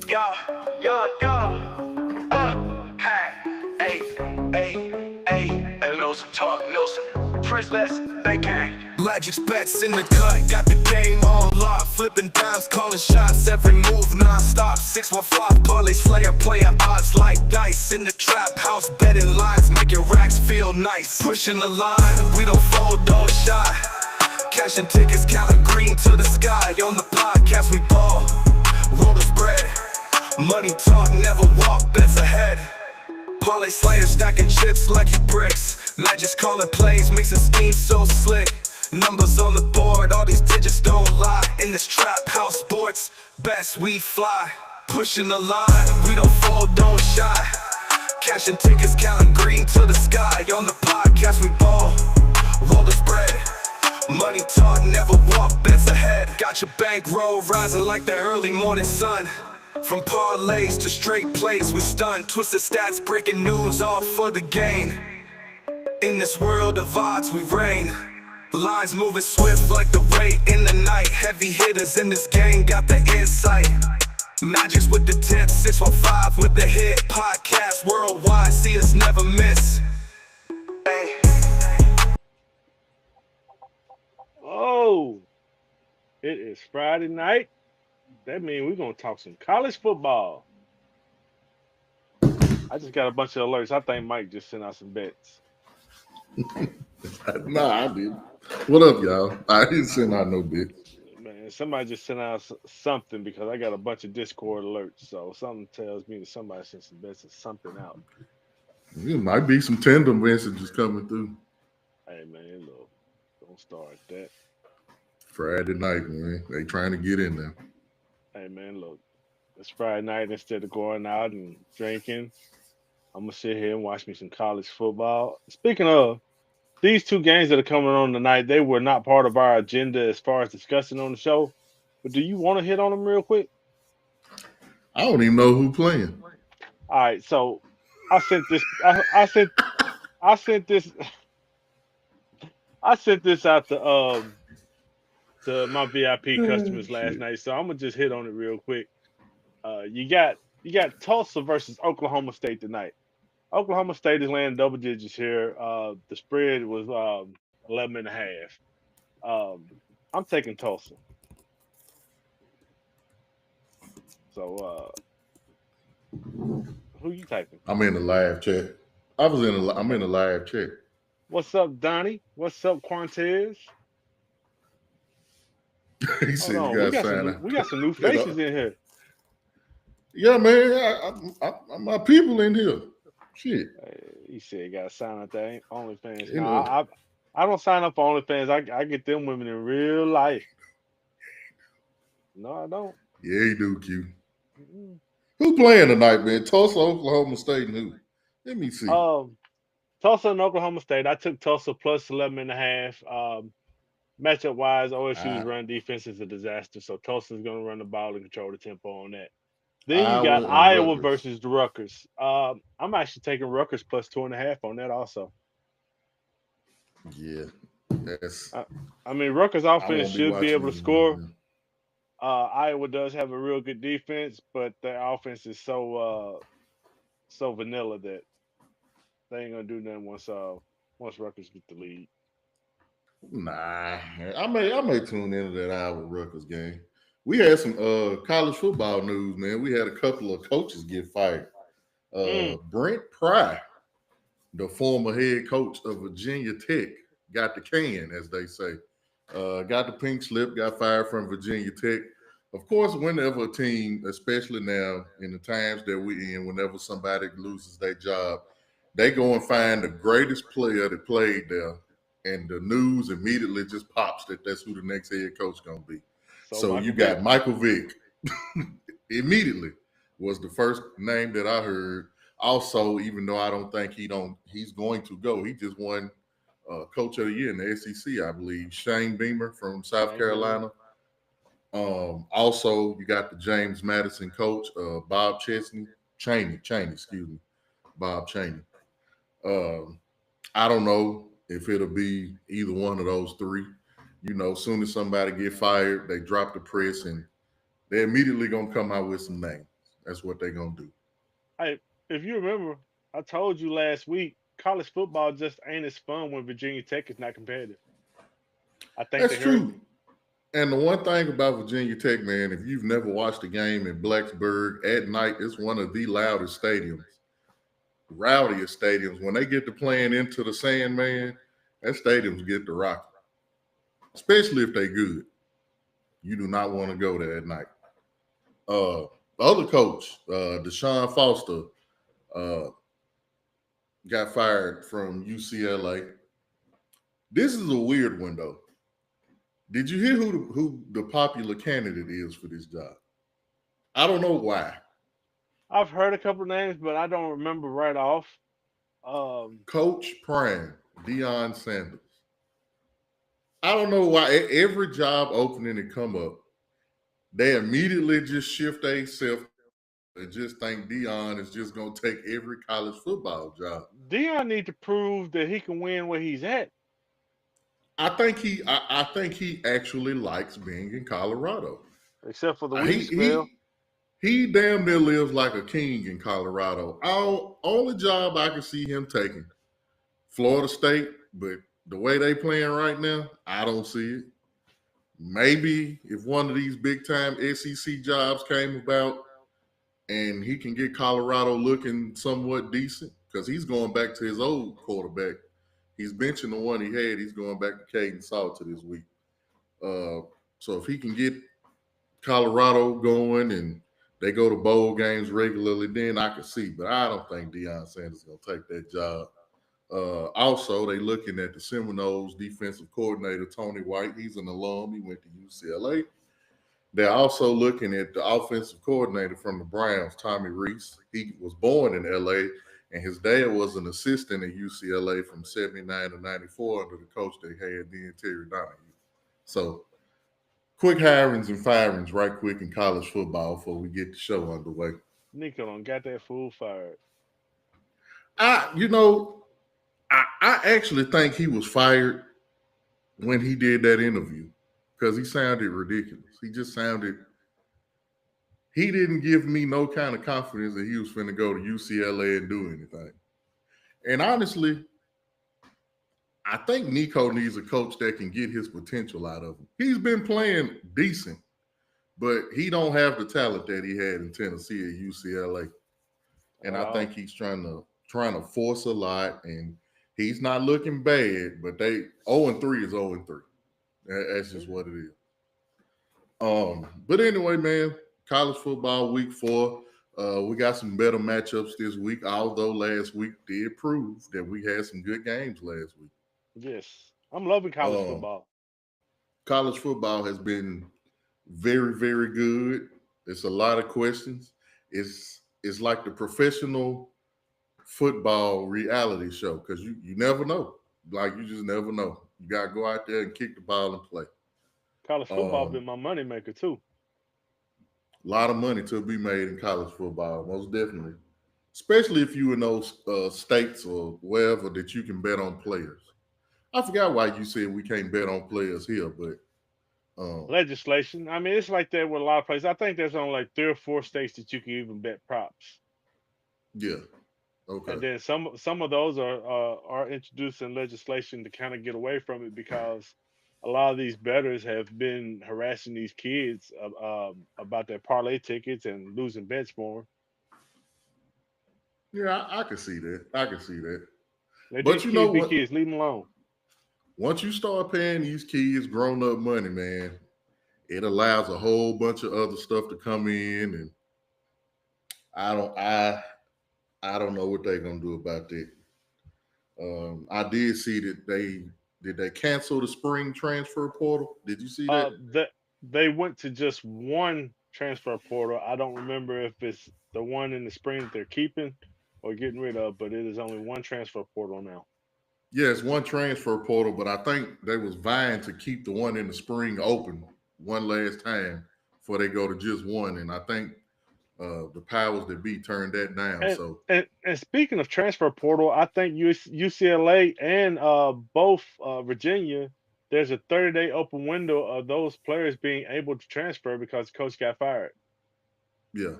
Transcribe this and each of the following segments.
Yeah, yeah, yeah. Hey, hey, Nelson, talk, Nelson. Princess, they gang. Magic's bets in the cut, got the game on lock. Flipping dimes, calling shots, every move non-stop. 615 parlay slayer, player odds like dice. In the trap house, betting lines, making racks feel nice. Pushing the line, we don't fold, don't shy. Cashing tickets, counting green to the sky. On the podcast, we ball, roll the spread. Money talk, never walk, bets ahead. Parlay slayer stacking chips like you bricks. Magic's calling plays, mixing schemes so slick. Numbers on the board, all these digits don't lie. In this trap house sports, best we fly. Pushing the line, we don't fold, don't shy. Cashing tickets, counting green to the sky. On the podcast, we ball, roll the spread. Money talk, never walk, bets ahead. Got your bankroll rising like the early morning sun. From parlays to straight plays, we stun. Twisted stats, breaking news, all for the gain. In this world of odds, we reign. Lines moving swift like the rain in the night. Heavy hitters in this game got the insight. Magic's with the tip, 615 with the hit. Podcast worldwide, see us never miss. Hey. Oh, it is Friday night. That means we're going to talk some college football. I just got a bunch of alerts. I think Mike just sent out some bets. Nah, I didn't. What up, y'all? I didn't send out no bits. Man, somebody just sent out something because I got a bunch of Discord alerts. So something tells me that somebody sent some bets or something out. There might be some tender messages coming through. Hey, man, look, don't start that. Friday night, man. They trying to get in there. Hey, man, look, it's Friday night. Instead of going out and drinking, I'm going to sit here and watch me some college football. Speaking of, these two games that are coming on tonight, they were not part of our agenda as far as discussing on the show. But do you want to hit on them real quick? I don't even know who playing. All right, so I sent this. I sent this out to my VIP customers last night. So I'm gonna just hit on it real quick. You got Tulsa versus Oklahoma State tonight. Oklahoma State is laying double digits here. The spread was 11.5. I'm taking Tulsa. So who you taking? I'm in the live chat. I'm in the live chat. What's up, Donnie? What's up, Quantez? He said you got sign out. We got some new faces in here. Yeah, man. I'm my people in here. Shit. He said you got to sign up that OnlyFans. You Nah, I don't sign up for OnlyFans. I get them women in real life. No, I don't. Yeah, you do, Q. Mm-hmm. Who playing tonight, man? Tulsa, Oklahoma State, and who? Let me see. Tulsa and Oklahoma State. I took Tulsa plus 11.5. Matchup wise, OSU's run defense is a disaster, so Tulsa's going to run the ball and control the tempo on that. Then you got Iowa versus the Rutgers. I'm actually taking Rutgers plus 2.5 on that also. Yeah, that's. I mean, Rutgers offense should be able to score. Iowa does have a real good defense, but their offense is so vanilla that they ain't gonna do nothing once Rutgers get the lead. Nah, I may tune into that Iowa Rutgers game. We had some college football news, man. We had a couple of coaches get fired. Brent Pry, the former head coach of Virginia Tech, got the can, as they say. Got the pink slip, got fired from Virginia Tech. Of course, whenever a team, especially now in the times that we're in, whenever somebody loses their job, they go and find the greatest player that played there, and the news immediately just pops that that's who the next head coach going to be. So you got Michael Vick. Immediately was the first name that I heard. Also, even though I don't think he's going to go, he just won Coach of the Year in the SEC, I believe. Shane Beamer from South Carolina. Also, you got the James Madison coach, Bob Cheney, Bob Cheney. I don't know if it'll be either one of those three. You know, as soon as somebody get fired, they drop the press and They're immediately gonna come out with some names. That's what they're gonna do. If you remember, I told you last week, college football just ain't as fun when Virginia Tech is not competitive. I think That's they heard true. me. And the one thing about Virginia Tech, man, if you've never watched a game in Blacksburg at night, it's one of the loudest stadiums, rowdiest stadiums. When they get to playing into the sand, man, that stadiums get to rocking, especially if they good. You do not want to go there at night. The other coach, Deshaun Foster, uh, got fired from UCLA. This is a weird one, though. Did you hear who the popular candidate is for this job? I don't know why. I've heard a couple names, but I don't remember right off. Coach Prime, Deion Sanders. I don't know why every job opening that come up, they immediately just shift themselves and just think Deion is just gonna take every college football job. Dion need to prove that he can win where he's at, I think he actually likes being in Colorado. except for the Uh, weed He he spell. he damn near lives like a king in Colorado. Only job I can see him taking, Florida State, but the way they playing right now, I don't see it. Maybe if one of these big time SEC jobs came about and he can get Colorado looking somewhat decent, because he's going back to his old quarterback. He's benching the one he had. He's going back to Caden Salter this week. Uh, so if he can get Colorado going and they go to bowl games regularly, then I can see. But I don't think Deion Sanders is going to take that job. Also, they looking at the Seminoles defensive coordinator, Tony White. He's an alum. He went to UCLA. They're also looking at the offensive coordinator from the Browns, Tommy Reese. He was born in LA, and his dad was an assistant at UCLA from 79 to 94 under the coach they had then, Terry Donahue. So quick hirings and firings right quick in college football before we get the show underway. Nico done got that fool fired. I, you know, I actually think he was fired when he did that interview because he sounded ridiculous. He didn't give me no kind of confidence that he was finna go to UCLA and do anything. And honestly, I think Nico needs a coach that can get his potential out of him. He's been playing decent, but he don't have the talent that he had in Tennessee at UCLA. And I think he's trying to force a lot, and he's not looking bad, but they 0-3 is 0-3. That's just what it is. But anyway, man, college football week 4. We got some better matchups this week, although last week did prove that we had some good games last week. Yes, I'm loving college Um, football. College football has been very, very good. It's a lot of questions. It's like the professional football reality show because you never know. Like you just never know. You gotta go out there and kick the ball and play. College football Um, been my moneymaker too. a lot of money to be made in college football, most definitely. Especially if you in those states or wherever that you can bet on players. I forgot why you said we can't bet on players here, but Legislation. I mean, it's like that with a lot of places. I think there's only like 3 or 4 states that you can even bet props, yeah, okay. and then some of those are introducing legislation to kind of get away from it because a lot of these bettors have been harassing these kids about their parlay tickets and losing bets for Yeah, I can see that. I can see that. them. Let But these you know kids be what? kids. Leave them alone. Once you start paying these kids grown up money, man, it allows a whole bunch of other stuff to come in, and I don't I I don't know what they're gonna do about that. I did see that they cancel the spring transfer portal. Did you see that? That they went to just one transfer portal. I don't remember if it's the one in the spring that they're keeping or getting rid of, but it is only one transfer portal now. Yes, one transfer portal, but I think they was vying to keep the one in the spring open one last time before they go to just one. And I think the powers that be turned that down. And So and speaking of transfer portal, I think UCLA and both Virginia there's a 30-day open window of those players being able to transfer because the coach got fired. Yeah.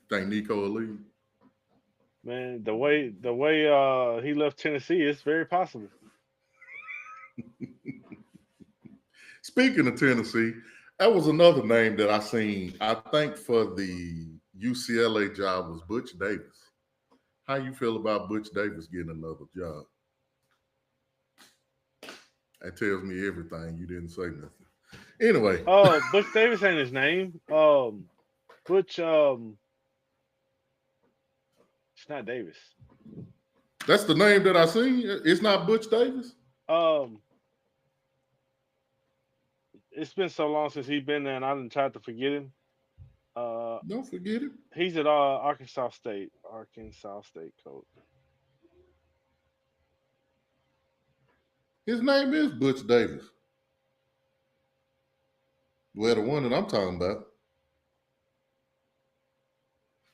Think Nico will leave. Man, the way he left Tennessee, it's very possible. Speaking of Tennessee, that was another name that I seen. I think for the UCLA job was Butch Davis. How you feel about Butch Davis getting another job? That tells me everything. You didn't say nothing. Anyway, Butch Davis ain't his name. Butch it's not Davis. that's the name that I seen. It's not Butch Davis. Um it's been so long since he's been there and I didn't try to forget him. Uh Don't forget it. he's at Arkansas State. Arkansas State coach. His name is Butch Davis. Well, the one that I'm talking about.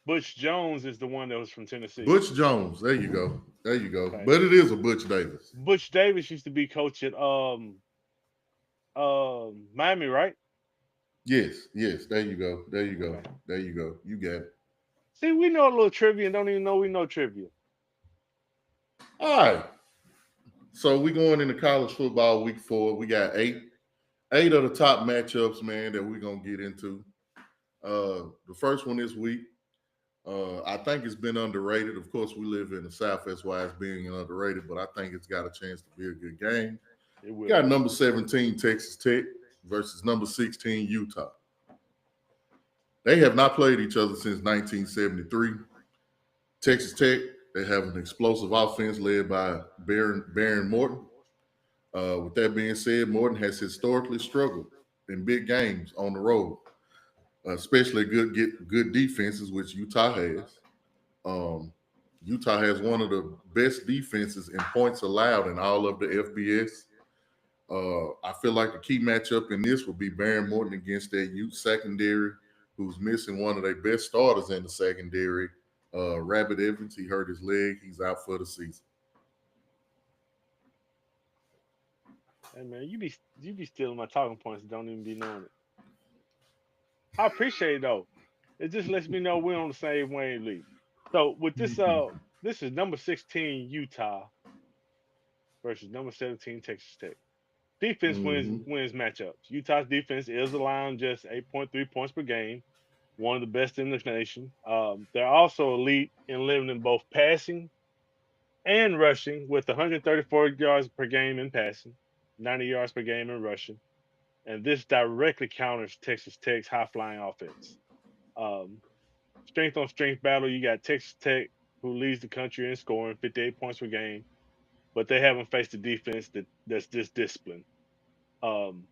Butch Jones is the one that was from Tennessee. Butch Jones. There you go. There you go. Okay. But it is a Butch Davis. Butch Davis used to be coach at Miami, right? Yes, yes. There you go. There you go. Okay. There you go. You got it. See, we know a little trivia and don't even know we know trivia. All right. So we going into college football week 4. We got eight of the top matchups, man, that we're gonna get into. The first one this week, I think it's been underrated. Of course, we live in the South, that's why it's being underrated, but I think it's got a chance to be a good game. It We will. got number 17 Texas Tech versus number 16 Utah. They have not played each other since 1973. Texas Tech, they have an explosive offense led by Baron Morton. With that being said, Morton has historically struggled in big games on the road, especially good defenses, which Utah has. Utah has one of the best defenses in points allowed in all of the FBS. I feel like the key matchup in this will be Baron Morton against that Ute secondary, who's missing one of their best starters in the secondary, Rabbit Evans. He hurt his leg. He's out for the season. Hey man, you be stealing my talking points and don't even be knowing it. I appreciate it though. It just lets me know we're on the same wavelength. So with this this is number 16 Utah versus number 17 Texas Tech. Defense wins matchups. Utah's defense is allowing just 8.3 points per game, one of the best in the nation. They're also elite in limiting both passing and rushing with 134 yards per game in passing, 90 yards per game in rushing. And this directly counters Texas Tech's high flying offense. Um, strength on strength battle, you got Texas Tech, who leads the country in scoring, 58 points per game, but they haven't faced a defense that's this disciplined. Um,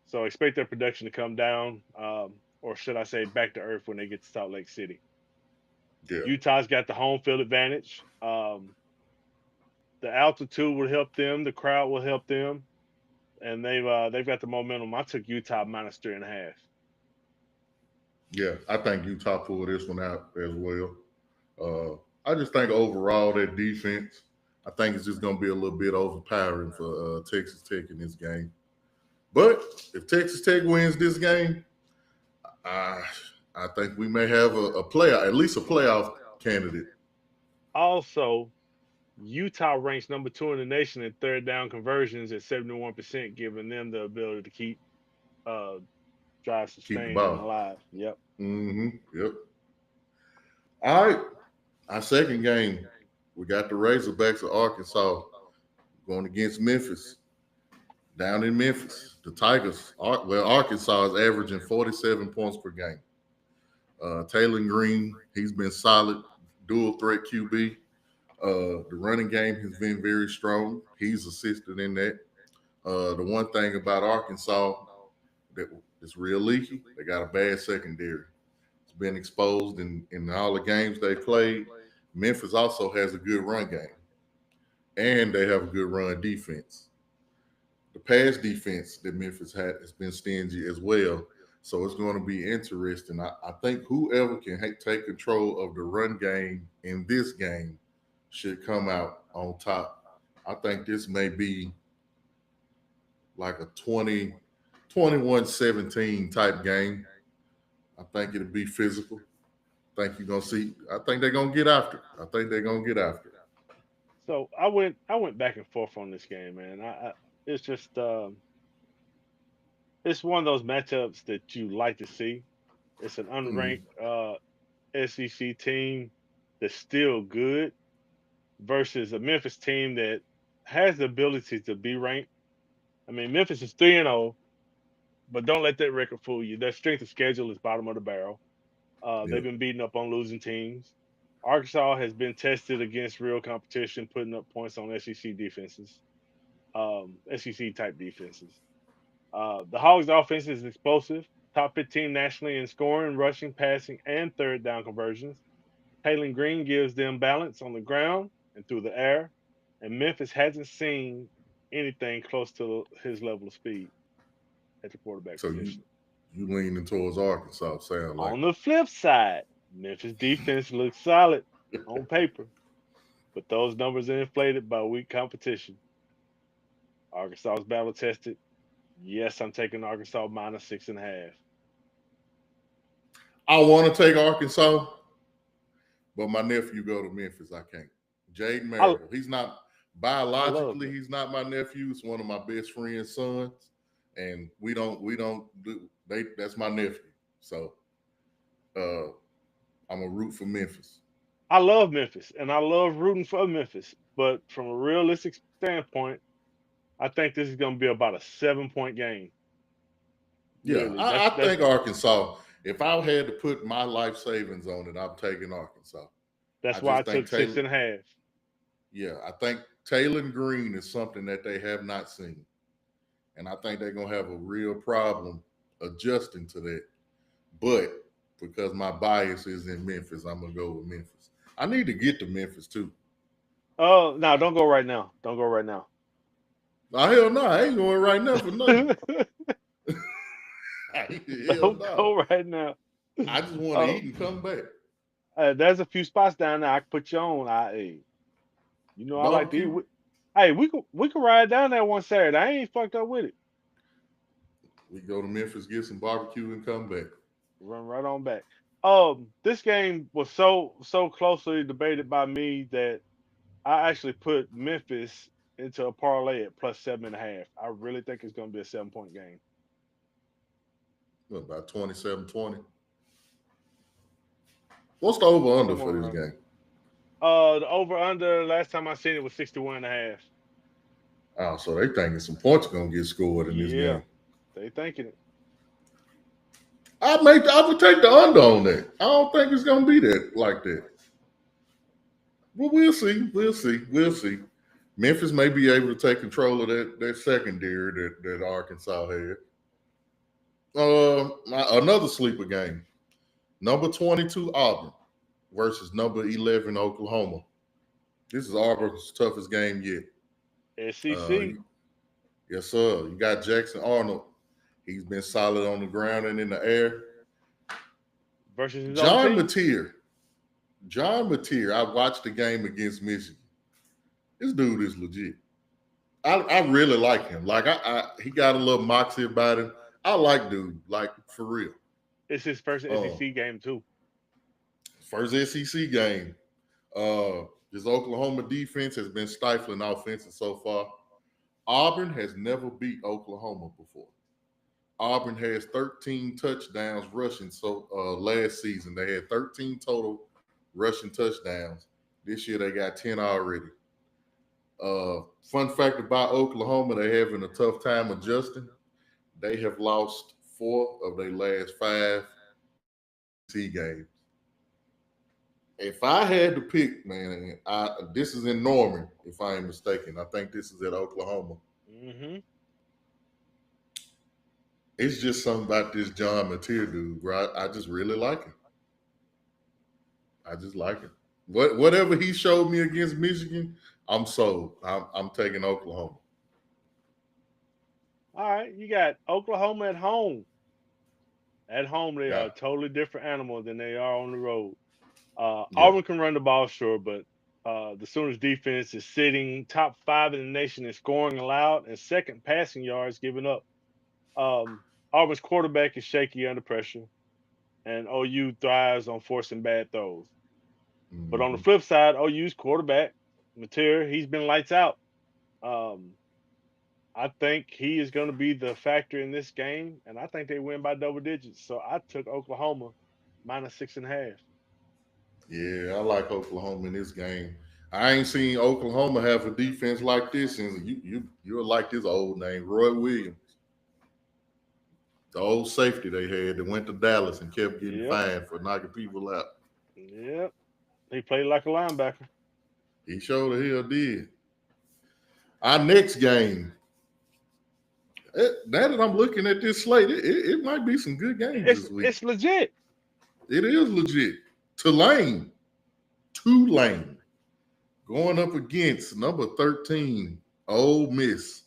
so expect their production to come down, or should I say back to earth when they get to Salt Lake City. Yeah. Utah's got the home field advantage. The altitude will help them. The crowd will help them, and they've got the momentum. I took Utah minus 3.5. Yeah, I think Utah pulled this one out as well. I just think overall that defense, I think it's just going to be a little bit overpowering for Texas Tech in this game. But if Texas Tech wins this game, I think we may have at least a playoff candidate. Also, Utah ranks number 2 in the nation in third down conversions at 71%, giving them the ability to keep drive sustained and ball alive. Yep. Yep. All right. Our second game, we got the Razorbacks of Arkansas going against Memphis. Down in Memphis, the Tigers, Arkansas is averaging 47 points per game. Taylor Green, he's been solid, dual threat QB. The running game has been very strong. He's assisted in that. The one thing about Arkansas that is real leaky, they got a bad secondary. It's been exposed in all the games they played. Memphis also has a good run game, and they have a good run defense. The pass defense that Memphis had has been stingy as well. So it's going to be interesting. I think whoever can take control of the run game in this game should come out on top. I think this may be like a 21-17 type game. I think it'll be physical. I think you're gonna see. I think they're gonna get after it. I think they're gonna get after it. So I went back and forth on this game, man. It's just it's one of those matchups that you like to see. It's an unranked Mm, SEC team that's still good versus a Memphis team that has the ability to be ranked. I mean, Memphis is 3-0, but don't let that record fool you. Their strength of schedule is bottom of the barrel. yeah. They've been beating up on losing teams. Arkansas has been tested against real competition, putting up points on SEC defenses, SEC type defenses. The Hogs' offense is explosive, top 15 nationally in scoring, rushing, passing, and third down conversions. Taylon Green gives them balance on the ground and through the air, and Memphis hasn't seen anything close to his level of speed at the quarterback So you position. you leaning towards Arkansas? Sound like On the flip side, Memphis defense looks solid on paper, but those numbers are inflated by weak competition. Arkansas is battle tested. Yes, I'm taking Arkansas minus 6.5. I want to take Arkansas, but my nephew go to Memphis. I can't. Jaden I Merrill. He's not I love biologically. Memphis. He's not my nephew. It's one of my best friend's sons, and we don't do. They that's my nephew. So uh, I'm a root for Memphis. I love Memphis, and I love rooting for Memphis. But from a realistic standpoint, I think this is going to be about a 7 point game. Yeah, Literally, I that's think Arkansas. If I had to put my life savings on it, I'm taking Arkansas. I that's why I just think took six Taylor. and a half. Yeah, I think Taylor Green is something that they have not seen, and I think they're gonna have a real problem adjusting to that. But because my bias is in Memphis, I'm gonna go with Memphis. I need to get to Memphis too. Oh no, don't go right now. Don't go right now. Oh, hell no, I ain't going right now for nothing. Don't Hell no. go right now. I just want to Oh, eat and come back. there's a few spots down there I can put you on. Hey, I like to eat. Barbecue. Hey, we could ride down there one Saturday. I ain't fucked up with it. We go to Memphis, get some barbecue, and come back. Run right on back. This game was so closely debated by me that I actually put Memphis into a parlay at plus 7.5. I really think it's going to be a 7 point game. What, about 27-20. What's the over under Somewhere for this around game? there. The over under last time I seen it was 61.5. Oh, so they thinking some points are gonna get scored in this Yeah, game. they thinking it. I would take the under on that. I don't think it's gonna be that like that. Well, we'll see. We'll see. We'll see. Memphis may be able to take control of that secondary that Arkansas had. Another sleeper game. Number 22 Auburn versus number 11 Oklahoma. This is Auburn's toughest game yet. Uh, SEC yes, sir. You got Jackson Arnold. He's been solid on the ground and in the air. versus his own John team. Mateer. John Mateer. I watched the game against Michigan. This dude is legit. I really like him. Like he got a little moxie about him. I like dude, like for real. It's his first Uh, SEC game too. First SEC game. This Oklahoma defense has been stifling offenses so far. Auburn has never beat Oklahoma before. Auburn has 13 touchdowns rushing. So last season they had 13 total rushing touchdowns. This year they got 10 already. Fun fact about Oklahoma, they're having a tough time adjusting. They have lost 4 of their last 5 SEC games. If I had to pick, man, this is in Norman, if I ain't mistaken. I think this is at Oklahoma. hmm It's just something about this John Mateer dude, bro. I just really like him. I just like him. Whatever he showed me against Michigan, I'm sold. I'm taking Oklahoma. All right, you got Oklahoma at home. At home, they are Yeah, a totally different animal than they are on the road. yeah. Auburn can run the ball, sure, but The Sooners defense is sitting top 5 in the nation in scoring allowed and second passing yards given up. Auburn's quarterback is shaky under pressure, and OU thrives on forcing bad throws. But on the Mhm. flip side, OU's quarterback, Mateer, he's been lights out. Um, I think he is going to be the factor in this game, and I think they win by double digits. So I took Oklahoma minus 6.5. Yeah, I like Oklahoma in this game. I ain't seen Oklahoma have a defense like this, and you'll like this old name, Roy Williams, the old safety they had that went to Dallas and kept getting Yep, fined for knocking people out. yep. He played like a linebacker. He sure the hell did. Our next game, now that I'm looking at this slate, it might be some good games It's this week. it's legit. It is legit. Tulane, going up against number 13, Ole Miss.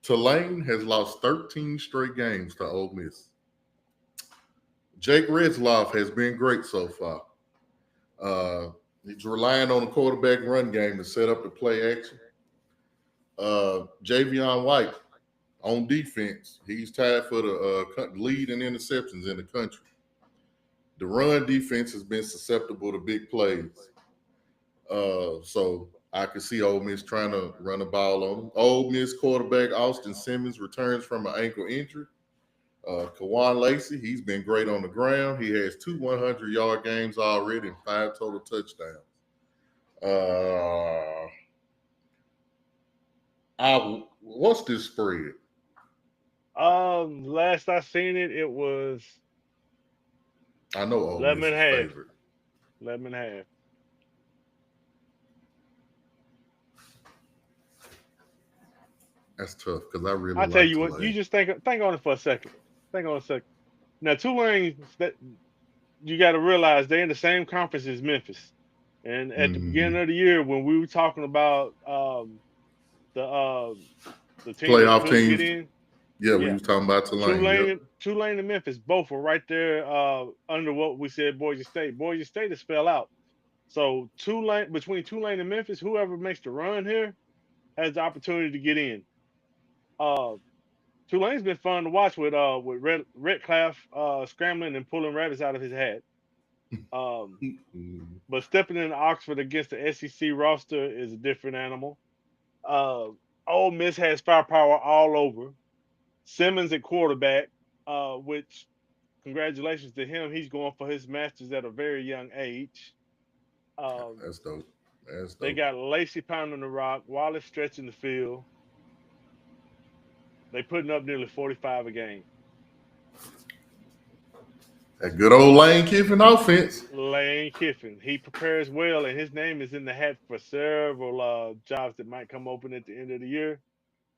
Tulane has lost 13 straight games to Ole Miss. Jake Retzloff has been great so far. He's relying on the quarterback run game to set up the play action. Javion White on defense, he's tied for the lead in interceptions in the country. The run defense has been susceptible to big plays. So I could see Ole Miss trying to run the ball on them. Ole Miss quarterback Austin Simmons returns from an ankle injury. Kawan Lacey, he's been great on the ground. He has 2 100-yard games already and 5 total touchdowns. What's this spread? Last I seen it, it was I know Ole 11 Miss and is a half. favorite. 11 and a half. That's tough because I really I tell like you what, you Tulane. just think on it for a second. Think on it a second. Now, Tulane, that you got to realize they're in the same conference as Memphis. And at the Mm-hmm. beginning of the year, when we were talking about the uh, the team that Playoff couldn't get teams. in, Yeah, we yeah, was talking about Tulane. Yep. Tulane and Memphis both were right there under what we said Boise State. Boise State is fell out. So between Tulane and Memphis, whoever makes the run here has the opportunity to get in. Uh, Tulane's been fun to watch with Redcliffe scrambling and pulling rabbits out of his hat. Um, Mhm. but stepping in Oxford against the SEC roster is a different animal. Uh, Ole Miss has firepower all over. Simmons at quarterback, which congratulations to him. He's going for his masters at a very young age. Um, That's dope. That's they dope. got Lacey pounding the rock, Wallace stretching the field. They putting up nearly 45 a game. That good old Lane Kiffin offense. Lane Kiffin, he prepares well, and his name is in the hat for several jobs that might come open at the end of the year.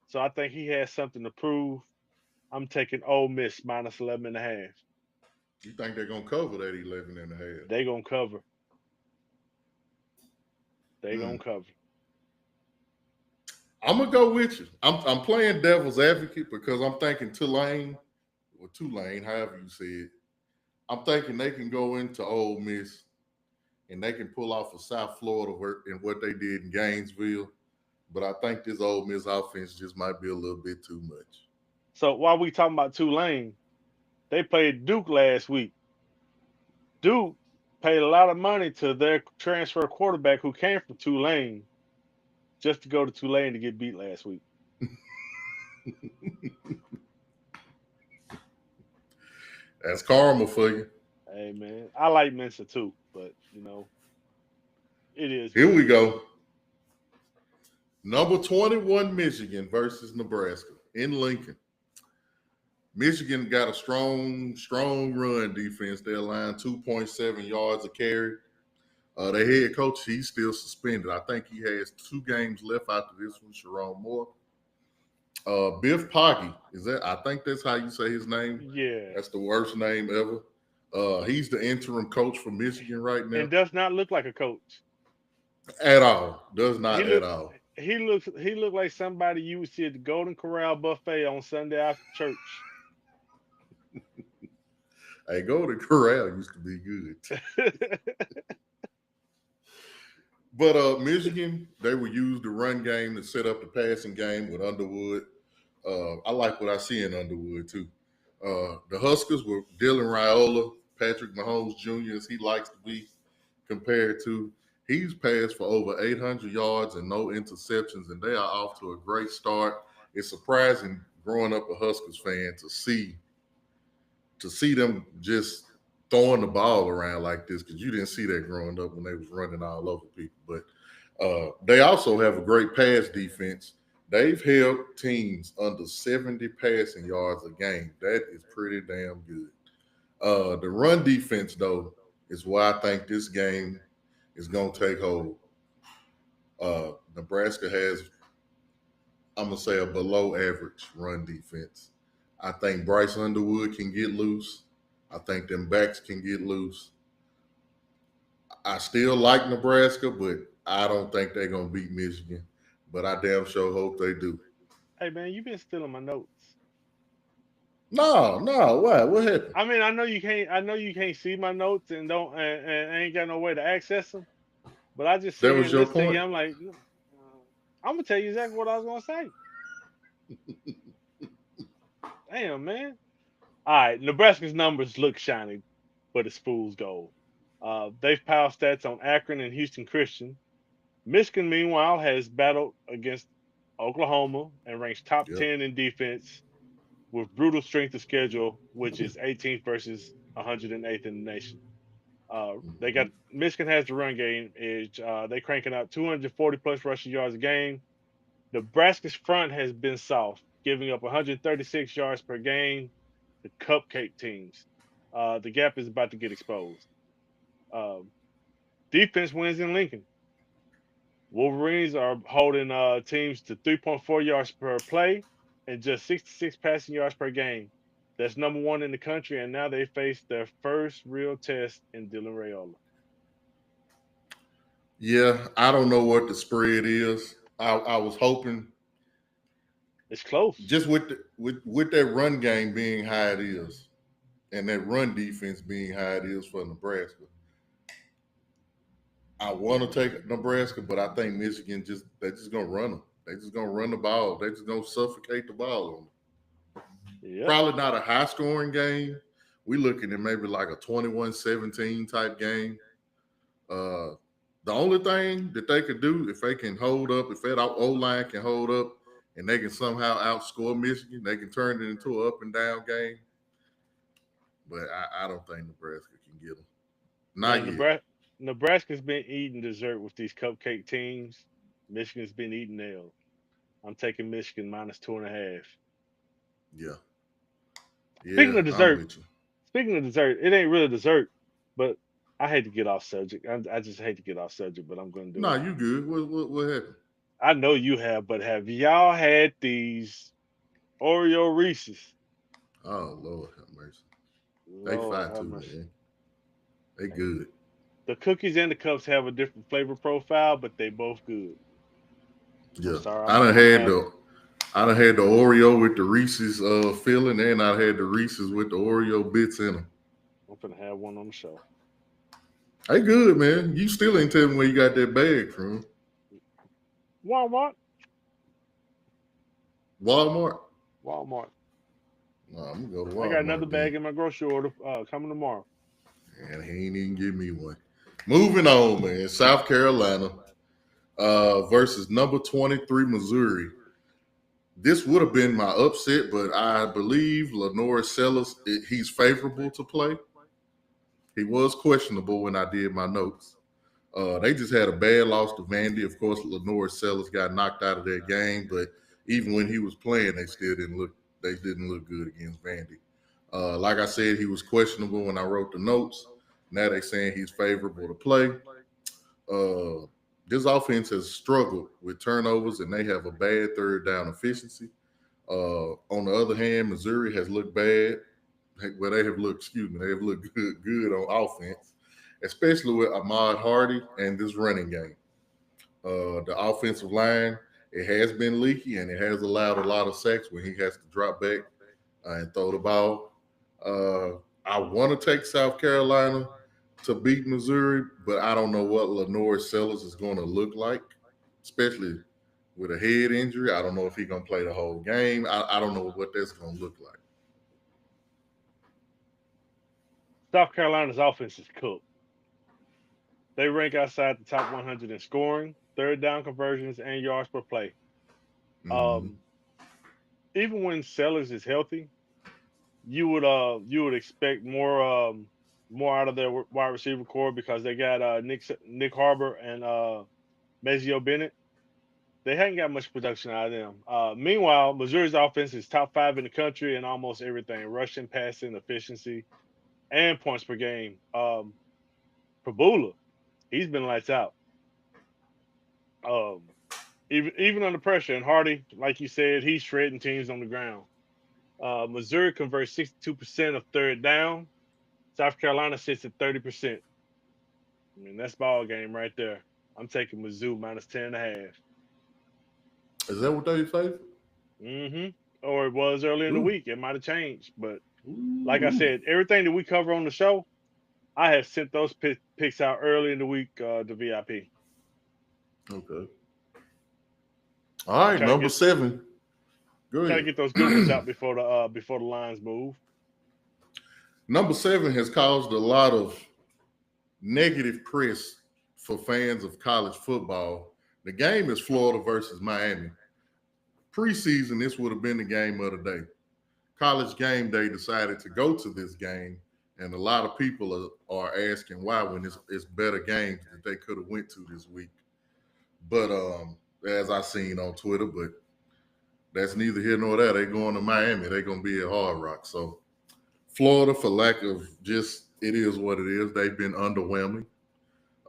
So I think he has something to prove. I'm taking Ole Miss minus 11 and a half. You think they're gonna cover that 11 and a half? They gonna cover. They gonna Mm. cover. I'm gonna go with you. I'm playing devil's advocate because I'm thinking Tulane or Tulane, however you say it. I'm thinking they can go into Ole Miss and they can pull off a South Florida in what they did in Gainesville. But I think this Ole Miss offense just might be a little bit too much. So while we talking about Tulane, they played Duke last week. Duke paid a lot of money to their transfer quarterback who came from Tulane just to go to Tulane to get beat last week. That's karma for you. Hey man, I like Mensa too, but it is Here what we it is. go. Number 21, Michigan versus Nebraska in Lincoln. Michigan got a strong run defense. They allowed 2.7 yards a carry. Their head coach, he's still suspended. I think he has 2 games left after this one, Sharon Moore. Biff Poggi, I think that's how you say his name. Yeah, That's the worst name ever. He's the interim coach for Michigan right now. and does not look like a coach. At all. Does He not at look all. he looked like somebody you would see at the Golden Corral buffet on Sunday after church. Hey, Golden Corral used to be good. But Michigan, they will use the run game to set up the passing game with Underwood. I like what I see in Underwood too. The Huskers were Dylan Raiola, Patrick Mahomes Jr. as he likes to be compared to. He's passed for over 800 yards and no interceptions, and they are off to a great start. It's surprising growing up a Huskers fan to see them just throwing the ball around like this, because you didn't see that growing up when they was running all over people. But they also have a great pass defense. They've held teams under 70 passing yards a game. That is pretty damn good. The run defense, though, is why I think this game is going to take hold. Nebraska has, I'm going to say, a below average run defense. I think Bryce Underwood can get loose. I think them backs can get loose. I still like Nebraska, but I don't think they're going to beat Michigan. But I damn sure hope they do. Hey man, you've been stealing my notes. No, why? What happened? I mean, I know you can't. I know you can't see my notes and don't and ain't got no way to access them. But I just That see was and your listen to point? you. I'm like, I'm gonna tell you exactly what I was gonna say. Damn, man. All right, Nebraska's numbers look shiny, but it's fool's gold. They've power stats on Akron and Houston Christian. Michigan, meanwhile, has battled against Oklahoma and ranks top Yep. 10 in defense with brutal strength of schedule, which is 18th versus 108th in the nation. They got Michigan has the run game edge. They cranking out 240 plus rushing yards a game. Nebraska's front has been soft, giving up 136 yards per game to cupcake teams. The gap is about to get exposed. Um, Defense wins in Lincoln. Wolverines are holding teams to 3.4 yards per play and just 66 passing yards per game. That's number one in the country, and now they face their first real test in Dylan Raiola. Yeah, I don't know what the spread is. I was hoping It's close. just with that run game being how it is, and that run defense being how it is for Nebraska. I want to take Nebraska, but I think Michigan they're just gonna run them. They're just gonna run the ball. They're just gonna suffocate the ball on them. Yep. Probably not a high scoring game. We're looking at maybe like a 21-17 type game. The only thing that they could do, if they can hold up, if that O-line can hold up and they can somehow outscore Michigan, they can turn it into an up and down game. But I don't think Nebraska can get them. Not yet. Nebraska's been eating dessert with these cupcake teams. Michigan's been eating nails. I'm taking Michigan minus 2.5. Yeah. Speaking of I'm dessert, with you. it ain't really dessert, but I hate to get off subject. I just hate to get off subject, but I'm going to do Nah, it. you good. What happened? I know you have, but have y'all had these Oreo Reese's? Oh, Lord have mercy. They Lord fine have too, mercy. man. They good. The cookies and the cups have a different flavor profile, but they both good. Yeah. sorry, I I'm done had the Oreo with the Reese's filling, and I had the Reese's with the Oreo bits in them. I'm gonna have one on the show. They good, man. You still ain't telling me where you got that bag from. Walmart. Walmart? Walmart. Nah, I'm gonna go to Walmart. I got another bag then. in my grocery order coming tomorrow. And he ain't even give me one. Moving on, man. South Carolina versus number 23 Missouri. This would have been my upset, but I believe Lenore Sellers, he's favorable to play. He was questionable when I did my notes. They just had a bad loss to Vandy. Of course, Lenore Sellers got knocked out of that game, but even when he was playing, they didn't look good against Vandy. Like I said, he was questionable when I wrote the notes. Now they're saying he's favorable to play. This offense has struggled with turnovers, and they have a bad third down efficiency. On the other hand, Missouri has looked bad. Well, they have looked good on offense, especially with Ahmad Hardy and this running game. The offensive line, it has been leaky, and it has allowed a lot of sacks when he has to drop back and throw the ball. I want to take South Carolina, to beat Missouri, but I don't know what Lenore Sellers is going to look like, especially with a head injury. I don't know if he's going to play the whole game. I don't know what that's going to look like. South Carolina's offense is cooked. They rank outside the top 100 in scoring, third down conversions, and yards per play. Mhm. Even when Sellers is healthy, you would expect more out of their wide receiver core because they got Nick Harbor and Mezio Bennett. They hadn't got much production out of them. Meanwhile, Missouri's offense is top 5 in the country in almost everything: rushing, passing, efficiency, and points per game. Pabula, he's been lights out. Um, even under pressure, and Hardy, like you said, he's shredding teams on the ground. Missouri converts 62% of third down. South Carolina sits at 30%. I mean, that's ball game right there. I'm taking Mizzou minus 10.5. Is that what they say? Mm-hmm. Or it was early in the Ooh. week. It might have changed. But like I Ooh. said, everything that we cover on the show, I have sent those picks out early in the week to VIP. Okay. All right, Try to number get 7. Go try to ahead. get those good ones out before the lines move. Number 7 has caused a lot of negative press for fans of college football. The game is Florida versus Miami. Preseason, this would have been the game of the day. College Game Day decided to go to this game, and a lot of people are asking why when it's better games that they could have went to this week. But as I seen on Twitter, but that's neither here nor there. They're going to Miami. They're going to be at Hard Rock. So Florida, for lack of just, it is what it is. They've been underwhelming.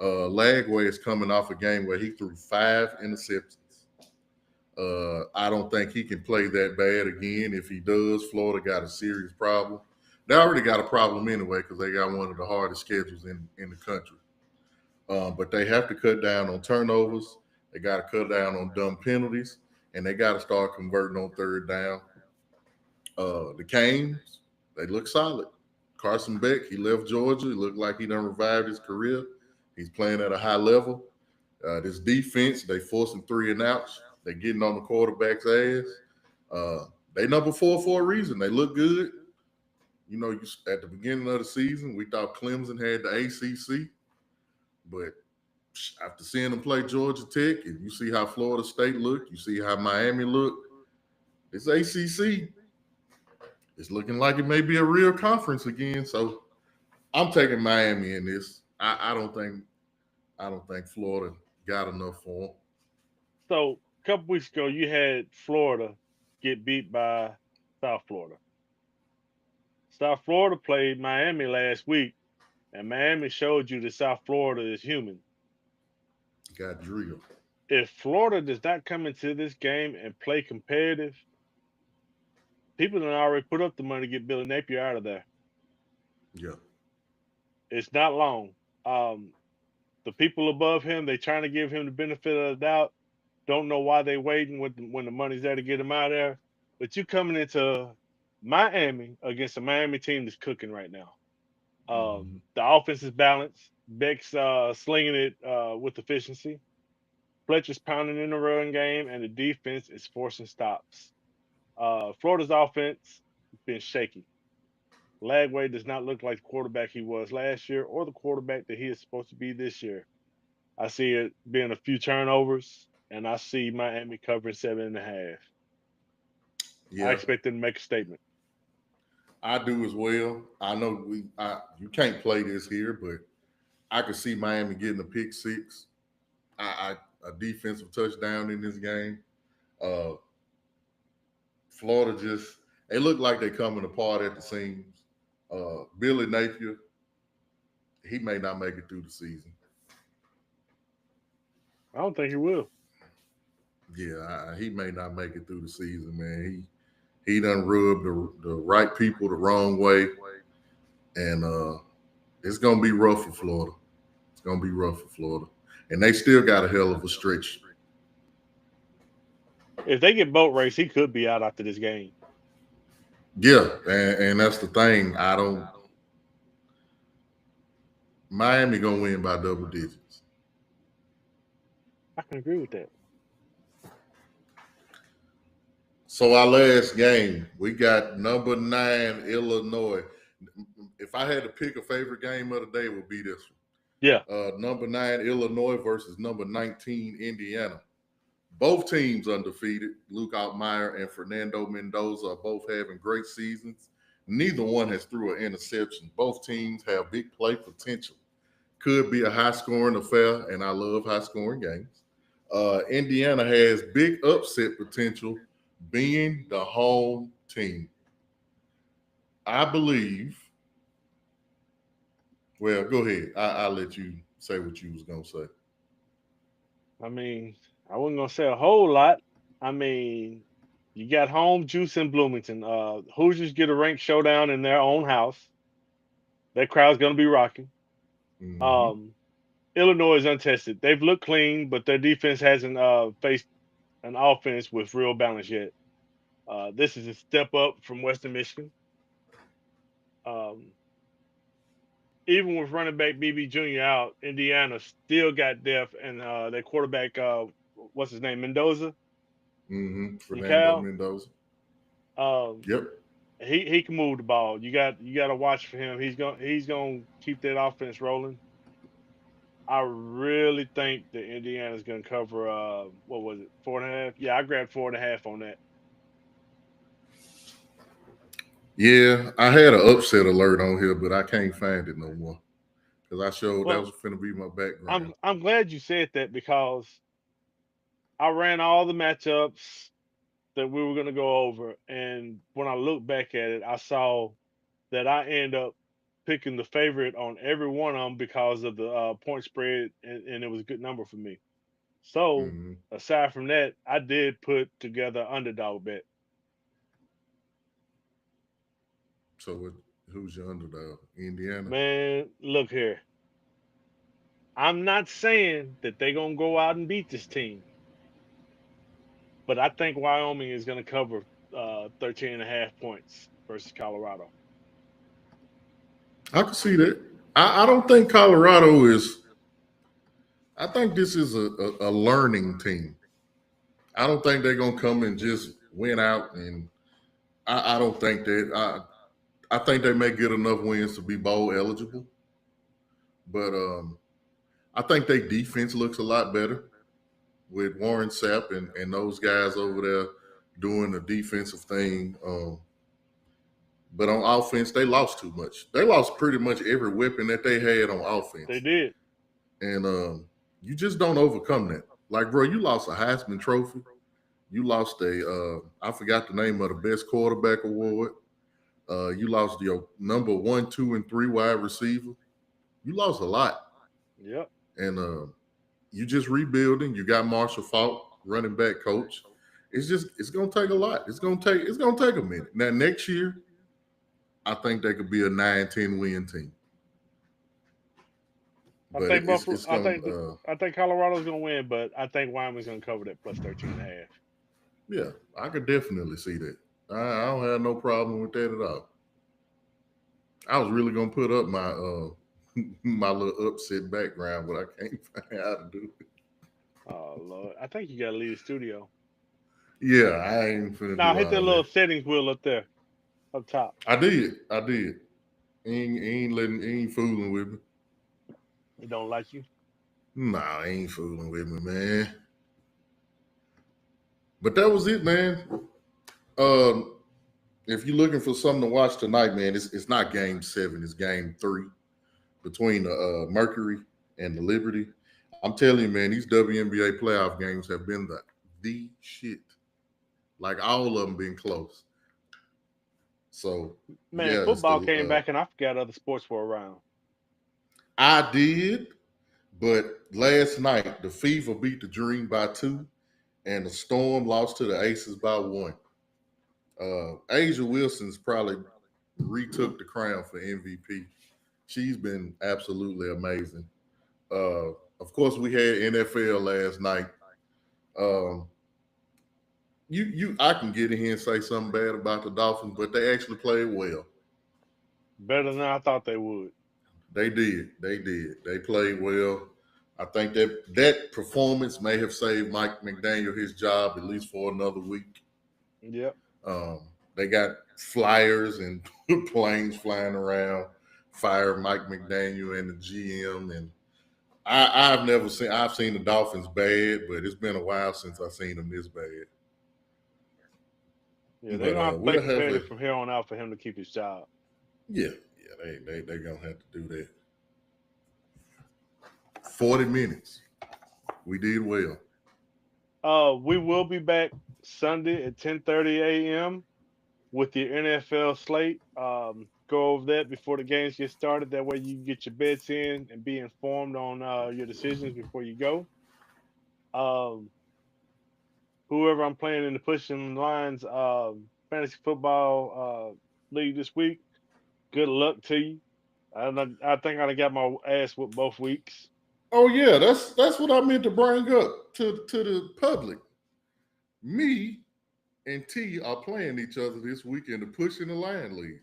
Lagway is coming off a game where he threw 5 interceptions. I don't think he can play that bad again. If he does, Florida got a serious problem. They already got a problem anyway because they got one of the hardest schedules in the country. But they have to cut down on turnovers. They got to cut down on dumb penalties, and they got to start converting on third down. The Canes, they look solid. Carson Beck, he left Georgia. He looked like he done revived his career. He's playing at a high level. This defense, they forcing 3 and outs. They getting on the quarterback's ass. They number 4 for a reason. They look good. You know, at the beginning of the season, we thought Clemson had the ACC. But after seeing them play Georgia Tech, and you see how Florida State look, you see how Miami look, this ACC is looking like it may be a real conference again. So I'm taking Miami in this. I don't think Florida got enough for them. So a couple weeks ago, you had Florida get beat by South Florida. South Florida played Miami last week, and Miami showed you that South Florida is human. Got drilled. If Florida does not come into this game and play competitive, people have already put up the money to get Billy Napier out of there. Yeah. It's not long. The people above him, they trying to give him the benefit of the doubt. Don't know why they waiting when the money's there to get him out of there. But you coming into Miami against a Miami team that's cooking right now. The offense is balanced. Beck's slinging it with efficiency. Fletcher's pounding in the run game, and the defense is forcing stops. Florida's offense has been shaky. Lagway does not look like the quarterback he was last year or the quarterback that he is supposed to be this year. I see it being a few turnovers, and I see Miami covering 7.5. Yeah. I expect them to make a statement. I do as well. I know you can't play this here, but I could see Miami getting a pick 6. A defensive touchdown in this game. Florida they look like they're coming apart at the seams. Billy Napier, he may not make it through the season. I don't think he will. Yeah, he may not make it through the season, man. He done rubbed the right people the wrong way, and it's gonna be rough for Florida. It's gonna be rough for Florida, and they still got a hell of a stretch. If they get boat race, he could be out after this game. Yeah, and that's the thing. Miami gonna win by double digits. I can agree with that. So our last game, we got number 9 Illinois. If I had to pick a favorite game of the day, it would be this one. Yeah. Number 9 Illinois versus number 19 Indiana. Both teams undefeated. Luke Altmaier and Fernando Mendoza are both having great seasons. Neither one has threw an interception. Both teams have big play potential. Could be a high-scoring affair, and I love high-scoring games. Indiana has big upset potential, being the home team. I believe. Well, go ahead. I'll let you say what you was gonna say. I mean, I wasn't gonna say a whole lot. I mean, you got home juice in Bloomington. Hoosiers get a ranked showdown in their own house. That crowd's gonna be rocking. Mm-hmm. Illinois is untested. They've looked clean, but their defense hasn't faced an offense with real balance yet. This is a step up from Western Michigan. Um, Even with running back BB Jr. out, Indiana still got depth, and their quarterback, what's his name, Mendoza Mm-hmm. from Fernando Cal. Mendoza. Um, Yep. he can move the ball. You got to watch for him. He's gonna keep that offense rolling. I really think that Indiana's gonna cover. What was it, 4.5? Yeah, I grabbed 4.5 on that. Yeah, I had an upset alert on here, but I can't find it no more because I showed that Well, was finna be my background. I'm glad you said that because I ran all the matchups that we were gonna go over, and when I look back at it, I saw that I end up picking the favorite on every one of them because of the point spread, and it was a good number for me. So Mm-hmm. aside from that, I did put together underdog bet. So who's your underdog? Indiana. Man, look here. I'm not saying that they're gonna go out and beat this team, but I think Wyoming is gonna cover 13.5 points versus Colorado. I can see that. I don't think Colorado is. I think this is a learning team. I don't think they're gonna come and just win out, and I don't think that. I think they may get enough wins to be bowl eligible, but I think their defense looks a lot better with Warren Sapp and those guys over there doing the defensive thing. But on offense, they lost too much. They lost pretty much every weapon that they had on They offense, did. and you just don't overcome that. Like, bro, you lost a Heisman Trophy. You lost I forgot the name of the best quarterback award. You lost your number 1, 2, and 3 wide receiver. You lost a lot, Yep. and you just rebuilding. You got Marshall Faulk, running back coach. It's gonna take a lot. It's gonna take a minute. Now next year, I think they could be a 9-10 win team. I But think Buffalo. it's gonna I think Colorado's gonna win, but I think Wyoming's gonna cover that plus 13.5. yeah, I could definitely see that. I don't have no problem with that at all. I was really gonna put up my my little upset background, but I can't find how to do it. Oh Lord, I think you gotta leave the studio. Yeah, I ain't finna Now do hit that all little that. settings wheel up there, up top. I did. He ain't fooling with me. He don't like you. Nah, he ain't fooling with me, man. But that was it, man. Um, if you're looking for something to watch tonight, man, it's not game 7, it's game 3 between the Mercury and the Liberty. I'm telling you, man, these WNBA playoff games have been the shit. Like all of them been close. So Man, yeah, football came back and I forgot other sports were around. I did, but last night the Fever beat the Dream by 2, and the Storm lost to the Aces by 1. Asia Wilson's probably retook the crown for MVP. She's been absolutely amazing. Of course, we had NFL last night. Um, I can get in here and say something bad about the Dolphins, but they actually played well. Better than I thought they would. They did. They did. They played well. I think that performance may have saved Mike McDaniel his job at least for another week. Yep. They got flyers and planes flying around, fired Mike McDaniel and the GM. And I've seen the Dolphins bad, but it's been a while since I've seen them this bad. Yeah, they're But gonna have to play we'll have competitive from here on out for him to keep his job. yeah, they gonna have to do that. 40 minutes. We did well. We will be back Sunday at 10:30 a.m. with the NFL slate. Go over that before the games get started. That way you can get your bets in and be informed on your decisions before you go. Um, Whoever I'm playing in the pushing lines fantasy football league this week, good luck to you. I think I got my ass with both weeks. Oh yeah, that's what I meant to bring up to the public. Me and T are playing each other this week in the Pushing the Line League.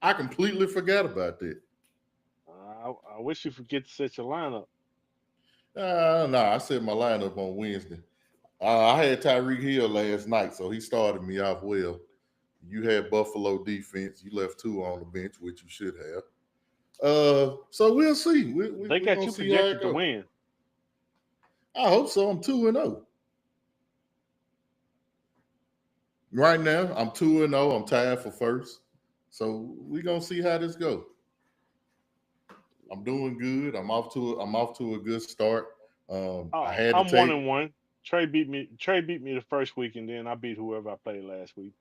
I completely forgot about that. I wish you forget to set your lineup. No, I set my lineup on Wednesday. I had Tyreek Hill last night, so he started me off well. You had Buffalo defense. You left two on the bench, which you should have. So we'll see. They We're got gonna you see how it projected to goes. win. I hope so. I'm 2-0. Right now, I'm 2-0. I'm tied for first. So we're gonna see how this goes. I'm doing good. I'm off to a good start. I had to I'm 1 take and 1. Trey beat me. Trey beat me the first week, and then I beat whoever I played last week.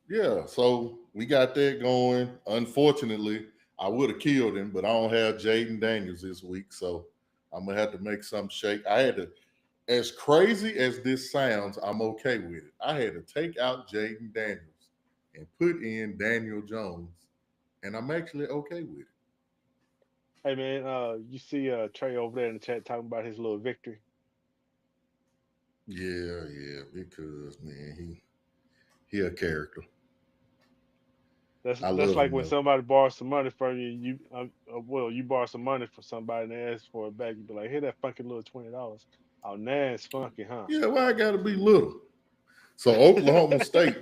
yeah, so we got that going. Unfortunately, I would have killed him, but I don't have Jaden Daniels this week, so I'm gonna have to make some shake. I had to, as crazy as this sounds, I'm okay with it. I had to take out Jaden Daniels and put in Daniel Jones, and I'm actually okay with it. Hey man, you see Trey over there in the chat talking about his little victory. Yeah, because man, he a character. I That's love like him when though. somebody borrows some money from you. You borrow some money from somebody and they ask for it back. You be like, "Here, that funky little $20." Oh, nah, it's funky, huh? Yeah, why I gotta be little? So Oklahoma State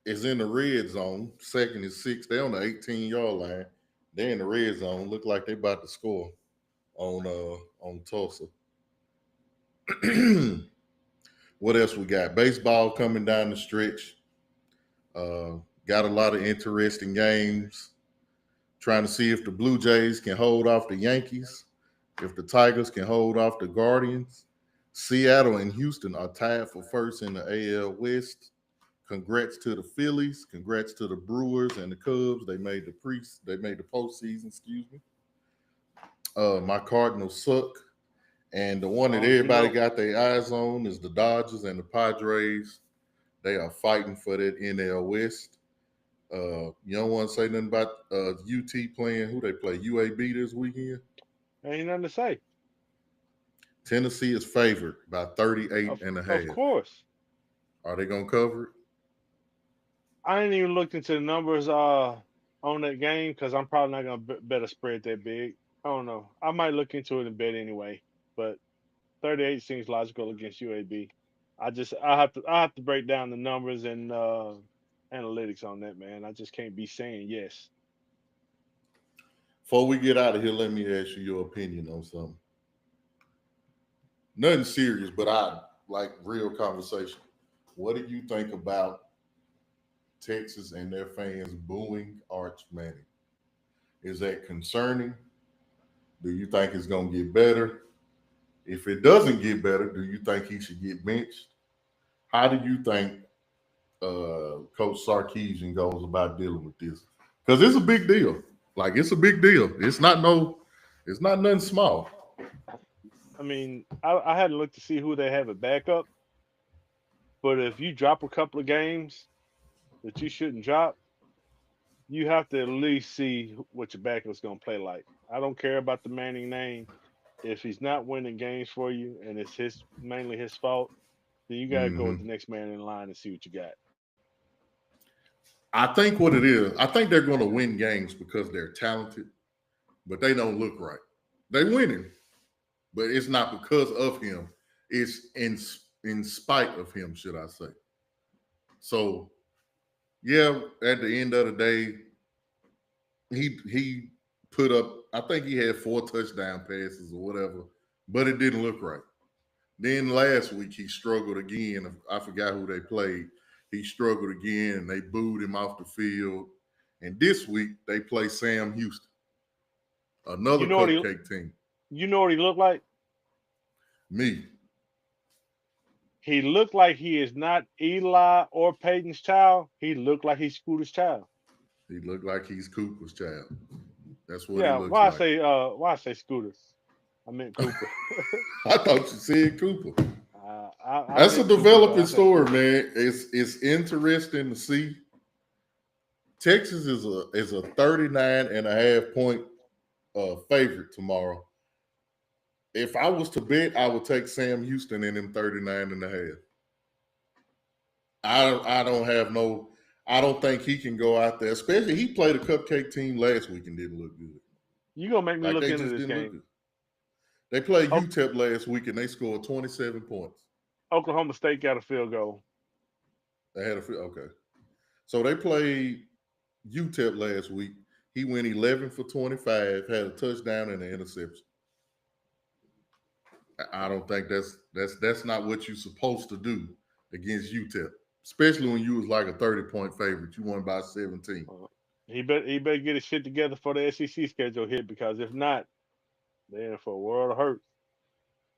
is in the red zone. Second and 6. They're on the 18-yard line. They're in the red zone. Look like they about to score on Tulsa. What else we got? Baseball coming down the stretch. Uh, got a lot of interesting games. Trying to see if the Blue Jays can hold off the Yankees, if the Tigers can hold off the Guardians. Seattle and Houston are tied for first in the AL West. Congrats to the Phillies. Congrats to the Brewers and the Cubs. They made the postseason, excuse me. My Cardinals suck. And the one that Long as you everybody know. got their eyes on is the Dodgers and the Padres. They are fighting for that NL West. You don't want to say nothing about UT playing who they play, UAB this weekend? Ain't nothing to say. Tennessee is favored by 38 and a Of half. course. Are they going to cover it? I ain't even looked into the numbers on that game because I'm probably not gonna bet a spread that big. I don't know. I might look into it and bet anyway, but 38 seems logical against UAB. I have to break down the numbers and analytics on that, man. I just can't be saying yes. Before we get out of here, let me ask you your opinion on something. Nothing serious, but I like real conversation. What do you think about Texas and their fans booing Arch Manning? Is that concerning? Do you think it's going to get better? If it doesn't get better, do you think he should get benched? How do you think Coach Sarkisian goes about dealing with this? Because it's a big deal. Like it's a big deal. It's not nothing small. I mean, I hadn't looked to see who they have a backup, but if you drop a couple of games that you shouldn't drop, you have to at least see what your backup's going to play like. I don't care about the Manning name. If he's not winning games for you and it's mainly his fault, then you got to go with Mm-hmm. the next man in line and see what you got. I think what it is, I think they're going to win games because they're talented, but they don't look right. They winning, but it's not because of him. It's in spite of him, should I say. So, yeah, at the end of the day, he put up, I think he had 4 touchdown passes or whatever, but it didn't look right. Then last week he struggled again. I forgot who they played. He struggled again and they booed him off the field. And this week they play Sam Houston, another cupcake team. You know what he looked like? Me. He looked like he is not Eli or Peyton's child. He looked like he's Scooter's child. He looked like he's Cooper's child. That's what Yeah, he looks like. Why I say Scooter? I meant Cooper. I thought you said Cooper. I That's a meant developing Cooper, story, man. It's interesting to see. Texas is a 39.5 point favorite tomorrow. If I was to bet, I would take Sam Houston in him 39.5. I don't think he can go out there, especially he played a cupcake team last week and didn't look good. You're gonna make me look they into just this didn't game. Look good. They played UTEP last week and they scored 27 points. Oklahoma State got a field goal. They had a field, okay. So they played UTEP last week. He went 11 for 25, had a touchdown and an interception. I don't think that's not what you're supposed to do against UTEP, especially when you was like a 30-point favorite. You won by 17. He better get his shit together for the SEC schedule hit, because if not, they're in for a world of hurt.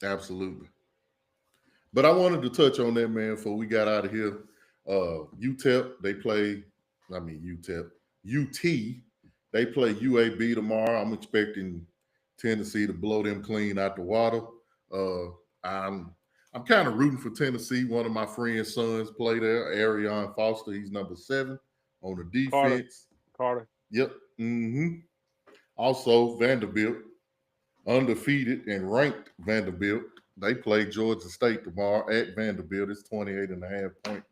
Absolutely. But I wanted to touch on that, man, before we got out of here. UTEP, UT, they play UAB tomorrow. I'm expecting Tennessee to blow them clean out the water. I'm kind of rooting for Tennessee. One of my friend's sons play there, Arion Foster. He's number 7 on the defense. Carter. Yep. Also, Vanderbilt, undefeated and ranked Vanderbilt. They play Georgia State tomorrow at Vanderbilt. It's 28.5 point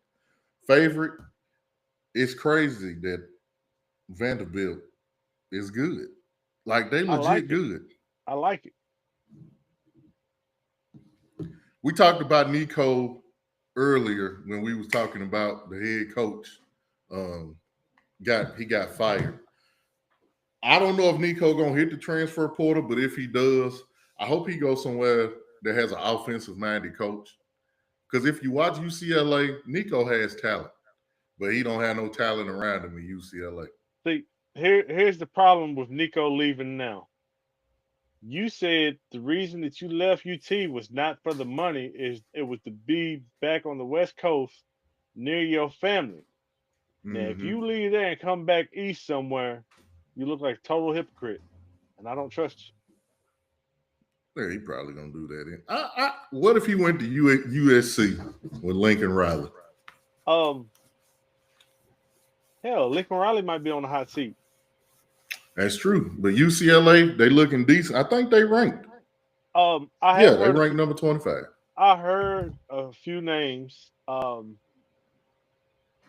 favorite. It's crazy that Vanderbilt is good. Like, they legit good. I like it. We talked about Nico earlier when we was talking about the head coach. He got fired. I don't know if Nico gonna hit the transfer portal, but if he does, I hope he goes somewhere that has an offensive-minded coach. Because if you watch UCLA, Nico has talent, but he don't have no talent around him in UCLA. See, here's the problem with Nico leaving now. You said the reason that you left UT was not for the money, it was to be back on the West Coast near your family. Now, if you leave there and come back east somewhere, you look like a total hypocrite, and I don't trust you. Yeah, he probably gonna do that. What if he went to USC with Lincoln Riley? Hell, Lincoln Riley might be on the hot seat. That's true, but UCLA, they looking decent. I think they ranked. They ranked number 25. I heard a few names. I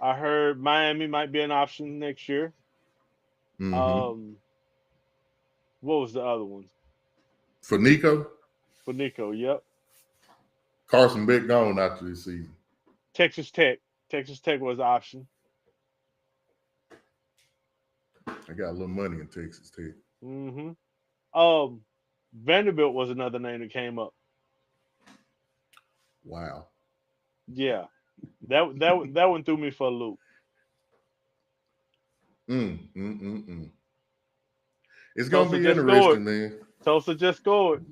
heard Miami might be an option next year. What was the other one? For Nico? For Nico, yep. Carson Beck gone after this season. Texas Tech. Texas Tech was an option. I got a little money in Texas Tech. Vanderbilt was another name that came up. Wow. Yeah. That one threw me for a loop. It's gonna be interesting, man. Tulsa just scored.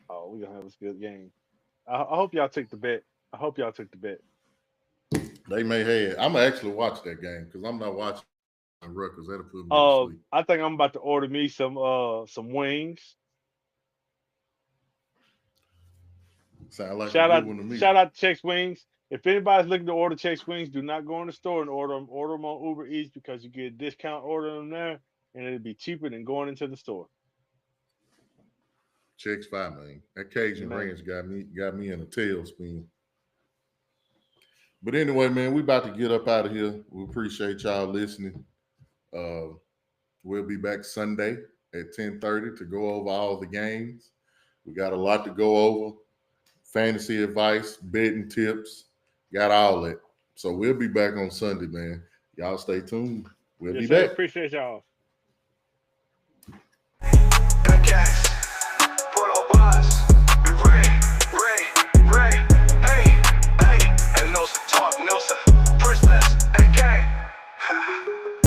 Oh, we're gonna have a good game. I hope y'all took the bet. They may have. I'm gonna actually watch that game because I'm not watching Rutgers. That'll put me to sleep. I think I'm about to order me some wings. Sound like shout a good one to me. Shout out to Chex Wings. If anybody's looking to order Chex Wings, do not go in the store and order them. Order them on Uber Eats because you get a discount ordering them there, and it'll be cheaper than going into the store. Chex fine, man. That Cajun ranch got me in a tailspin. But anyway, man, we about to get up out of here. We appreciate y'all listening. We'll be back Sunday at 10:30 to go over all the games. We got a lot to go over. Fantasy advice, betting tips, got all that. So we'll be back on Sunday, man. Y'all stay tuned. We'll Yes, be sir. back. Appreciate y'all.